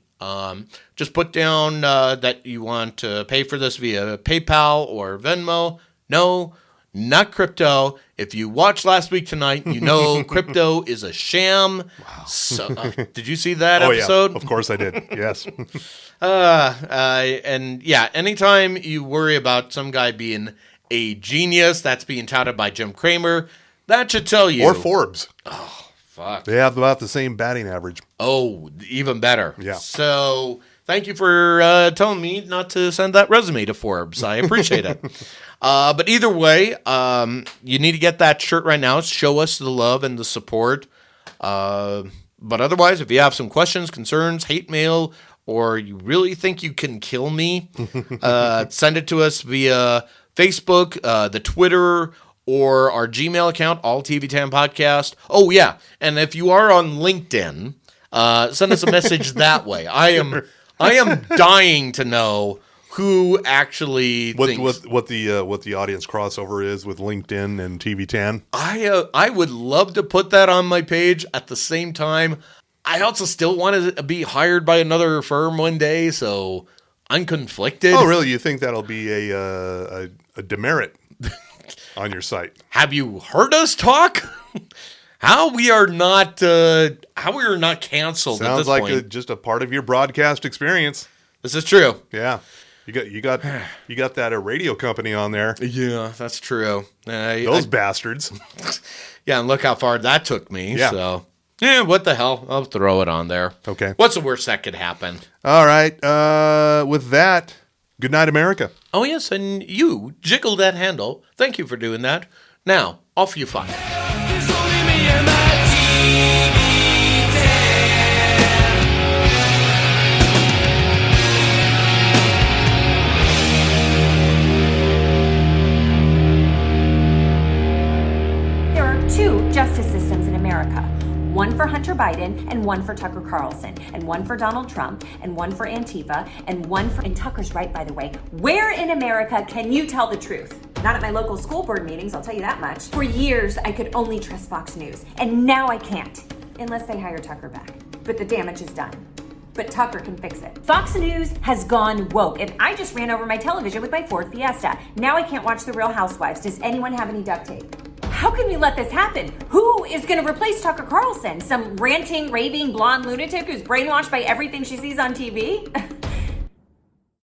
just put down that you want to pay for this via PayPal or Venmo. No, not crypto. If you watched last week tonight, you know crypto is a sham. Wow. So, did you see that episode? Yeah, of course I did. Yes. And yeah, anytime you worry about some guy being a genius that's being touted by Jim Cramer, that should tell you. Or Forbes. Oh, fuck. They have about the same batting average. Oh, even better. Yeah. So thank you for telling me not to send that resume to Forbes. I appreciate it. But either way, you need to get that shirt right now. Show us the love and the support. But otherwise, if you have some questions, concerns, hate mail, or you really think you can kill me, send it to us via Facebook, the Twitter, or our Gmail account, All TV10 Podcast. Oh, yeah. And if you are on LinkedIn, send us a message that way. I am dying to know who actually thinks what the audience crossover is with LinkedIn and TV10. I would love to put that on my page. At the same time, I also still want to be hired by another firm one day, so I'm conflicted. Oh, really? You think that'll be a demerit on your site? Have you heard us talk? How we are not canceled. Sounds at this like point. just a part of your broadcast experience. This is true. Yeah, you got that radio company on there. Yeah, that's true. Those bastards. Yeah, and look how far that took me. Yeah. So, yeah, what the hell? I'll throw it on there. Okay. What's the worst that could happen? All right. With that, good night, America. Oh, yes, and you jiggle that handle. Thank you for doing that. Now, off you fuck. There are 2 justice systems in America. One for Hunter Biden, and one for Tucker Carlson, and one for Donald Trump, and one for Antifa, and one for... And Tucker's right, by the way. Where in America can you tell the truth? Not at my local school board meetings, I'll tell you that much. For years, I could only trust Fox News, and now I can't. Unless they hire Tucker back. But the damage is done. But Tucker can fix it. Fox News has gone woke, and I just ran over my television with my Ford Fiesta. Now I can't watch The Real Housewives. Does anyone have any duct tape? How can we let this happen? Who is going to replace Tucker Carlson? Some ranting, raving, blonde lunatic who's brainwashed by everything she sees on TV?